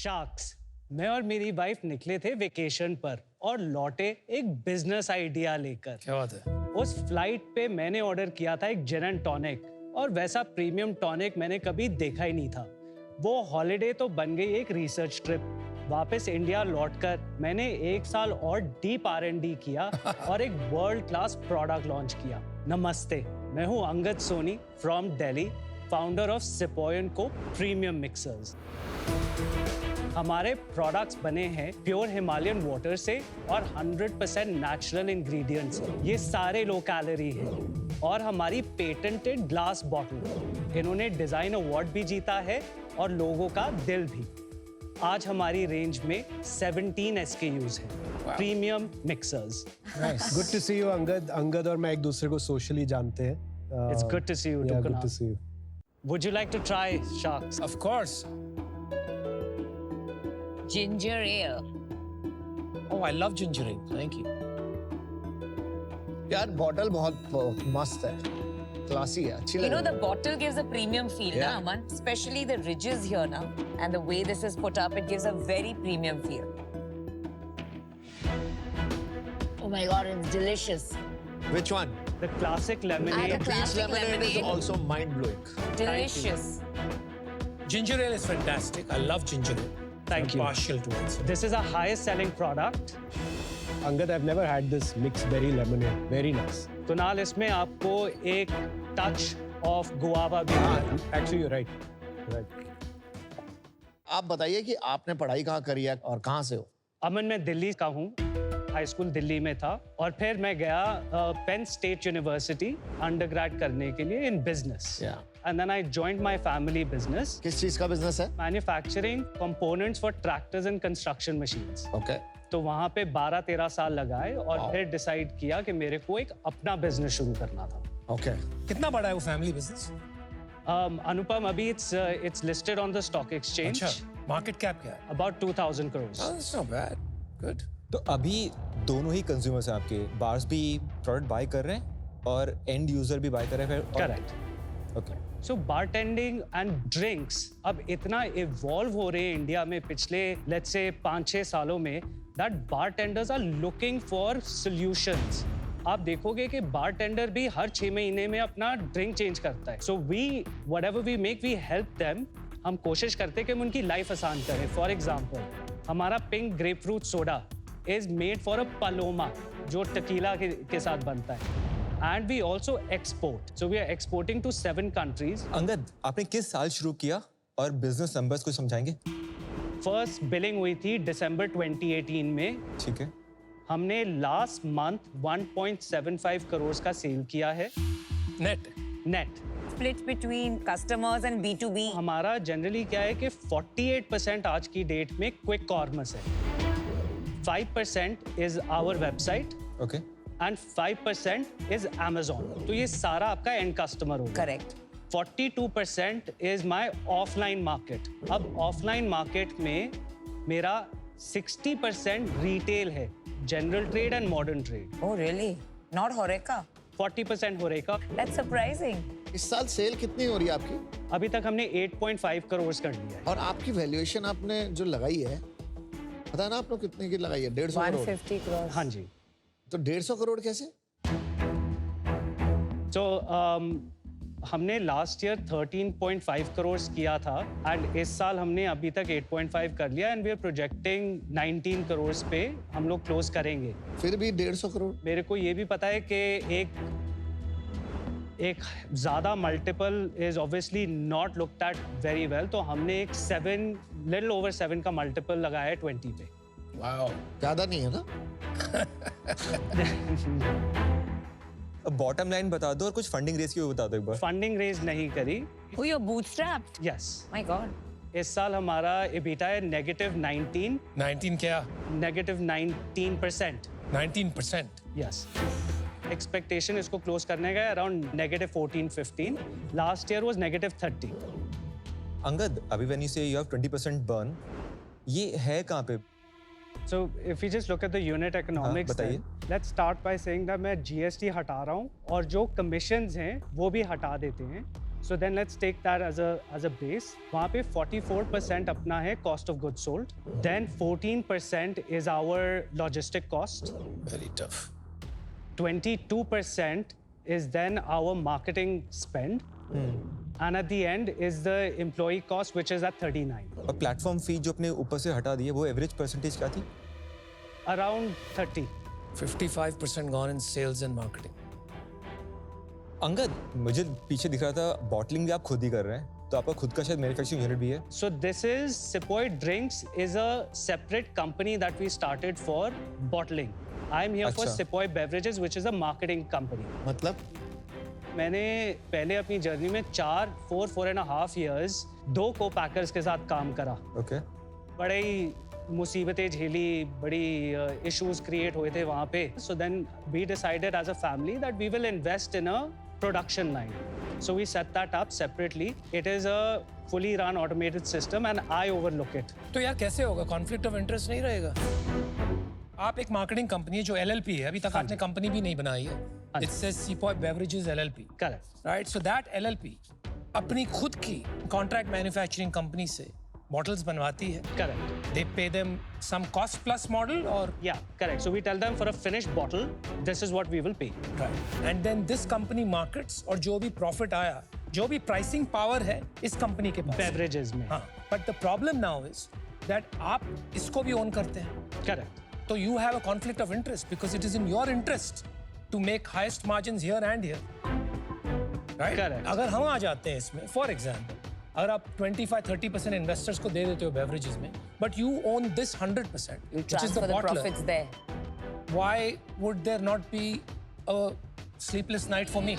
Sharks. मैं और मेरी वाइफ निकले थे वेकेशन पर और लौटे एक बिजनेस आइडिया लेकर। क्या बात है? उस फ्लाइट पे मैंने ऑर्डर किया था एक जिन एंड टॉनिक, और वैसा प्रीमियम टॉनिक मैंने कभी देखा ही नहीं था। वो हॉलिडे तो बन गई एक रिसर्च ट्रिप। वापस इंडिया लौटकर मैंने 1 साल और डीप R&D किया और एक वर्ल्ड क्लास प्रोडक्ट लॉन्च किया। नमस्ते, मैं हूँ Angad Soni from Delhi, founder of Sepoy and co premium mixers. हमारे प्रोडक्ट्स बने हैं प्योर हिमालयन वाटर से और 100% नेचुरल इंग्रेडिएंट्स से। ये सारे लो कैलोरी हैं और हमारी पेटेंटेड ग्लास बॉटल, इन्होंने डिजाइन अवार्ड भी जीता है और लोगों का दिल भी। आज हमारी रेंज में 17 SKUs हैं, premium mixers. Good to see you Angad. Angad और मैं एक दूसरे को सोशली जानते हैं। It's good to see you, Yeah, Kunal. good to see you. Would you like to try Sharks? Of course. Ginger ale. Oh, I love ginger ale. Thank you. यार bottle बहुत मस्त है, क्लासी है, अच्छी You लग know रही the bottle gives a premium feel, Yeah. na Aman? Especially the ridges here now, and the way this is put up, it gives a very premium feel. Oh my God, it's delicious. है। Which one? The classic Ah, lemonade. the classic Lemonade is lemonade. also mind blowing. Delicious. Ginger ale is fantastic. I love ginger ale. Thank I'm you. partial towards it. This is our highest selling product. Angad, I've never had this mixed berry lemonade. Very nice. Kunal, इसमें आपको एक touch of guava भी मिलेगा। Actually, you're right. Right. आप बताइए कि आपने पढ़ाई कहाँ करी है और कहाँ से हो? अमन, मैं दिल्ली का हूँ, हाई स्कूल दिल्ली में था और फिर मैं गया पेन स्टेट यूनिवर्सिटी अंडरग्रेड करने के लिए in business. And then I joined my family business, किस चीज का बिजनेस है? Manufacturing components for tractors and construction machines. Okay. तो वहाँ पे 12-13 साल लगाए और फिर डिसाइड किया कि मेरे को एक अपना बिजनेस शुरू करना था। ओके। कितना बड़ा है वो फैमिली बिजनेस? अनुपम, अभी it's listed on the stock exchange. अच्छा, मार्केट कैप क्या है? About 2000 crores। Oh, that's not bad. Good. तो अभी दोनों ही कंज्यूमर्स हैं आपके, बार्स भी प्रोडक्ट बाय कर रहे हैं और एंड यूजर भी बाय कर रहे हैं। Correct. Okay. So bartending and drinks अब इतना इवॉल्व हो रहे हैं इंडिया में पिछले लेट्स से 5-6 सालों में, that bartenders are looking for solutions. आप देखोगे कि बारटेंडर भी हर 6 महीने में अपना ड्रिंक चेंज करता है। So we whatever we make we help them. हम कोशिश करते हैं कि हम उनकी लाइफ आसान करें। फॉर एग्जांपल, हमारा pink grep fruit soda is made for a Paloma, जो टकीला के साथ बनता है। And we also export. So we are exporting to 7 countries. Angad, आपने किस साल शुरू किया और बिजनेस नंबर्स को समझाएंगे? First billing हुई थी दिसंबर 2018 में। ठीक है। हमने लास्ट मंथ 1.75 करोड़ का सेल किया है Net. Net. Split between customers and B2B. हमारा जनरली क्या है कि 48% आज की डेट में क्विक कॉमर्स है, 5% is our website okay. And 5% is Amazon। तो ये सारा आपका एंड कस्टमर होगा। Correct. 42% is my offline market. अब ऑफलाइन मार्केट में मेरा 60% रिटेल है, general trade and modern trade. Oh really? Not Horeca. 40% हो रहेगा। That's surprising. इस साल सेल कितनी हो रही है आपकी? अभी तक हमने 8.5 करोड़ कर लिया है। और आपकी वैल्यूएशन आपने जो लगाई है, पता है ना आपने कितने की लगाई है? 150 करोड़। 150 crores. हाँ जी। तो 150 करोड़ कैसे? तो हमने लास्ट ईयर 13.5 करोड़ किया था एंड इस साल हमने अभी तक 8.5 कर लिया and we are projecting 19 crore पे हम लोग क्लोज करेंगे। फिर भी 150 करोड़? मेरे को ये भी पता है कि एक ज्यादा multiple is obviously not looked at very well, तो हमने एक 7 लिटिल ओवर 7 का मल्टीपल लगाया है 20 पे। Wow. ज्यादा नहीं है ना? अब बॉटम लाइन बता दो और कुछ फंडिंग रेस की भी बता दो एक बार। फंडिंग रेज नहीं करी। Oh, you're bootstrapped. Yes, My God. इस साल हमारा EBITDA है -19, 19 क्या? -19%। 19%. यस, एक्सपेक्टेशन इसको क्लोज करने का around -14-15। Last year was -30। Angad, अभी व्हेन यू से यू हैव 20% बर्न, ये है कहाँ पे? So if we just look at the unit economics, बताइए। then let's start by saying that मैं GST हटा रहा हूँ और जो commissions हैं वो भी हटा देते हैं। So then let's take that as a base. वहाँ पे 44% अपना है cost of goods sold. Then 14% is our logistic cost. Very tough. 22% is then our marketing spend. And at the end is the employee cost, which is at 39. और platform fee जो अपने ऊपर से हटा दी है वो एवरेज परसेंटेज क्या थी? Around 30. 55% gone in sales and marketing. Angad, मुझे पीछे दिख रहा था बॉटलिंग भी आप खुद ही कर रहे हैं, तो आपका खुद का शायद मैन्युफैक्चरिंग यूनिट भी है. So this is Sepoy Drinks is a separate company that we started for bottling. I'm here for अच्छा. Sepoy Beverages, which is a marketing company. मतलब मैंने पहले अपनी जर्नी में 4.5 years 2 co-packers के साथ काम करा. ओके. बड़े ही मुसीबतें झेली, बड़ी issues create हुए थे वहाँ पे. So then we decided as a family that we will invest in a production line. So we set that up separately. It is a fully run automated system and I overlook it. तो यार कैसे होगा? Conflict of interest नहीं रहेगा? आप एक marketing company है जो LLP है, अभी तक आपने कंपनी भी नहीं बनाई है. It says Sepoy Beverages LLP. Correct. Right? So that LLP अपनी खुद की कॉन्ट्रैक्ट मैन्युफैक्चरिंग कंपनी से बॉटल्स बनवाती है. Correct. They pay them some cost plus model or Yeah, correct. So we tell them for a finished bottle, this is what we will pay. right. And then this company markets और जो भी profit आया, जो भी pricing power है इस company के पास. Beverages में. हाँ. But the problem now is that आप इसको भी own करते हैं. Correct. So you have a conflict of interest because it is in your interest to make highest margins here and here. Right? Correct. अगर हम आ जाते हैं इसमें, for example, अगर आप 25-30% investors को दे देते हो beverages में, but you own this 100%, You which is transfer the the bottler. profits there. Why would there not be a sleepless night for me?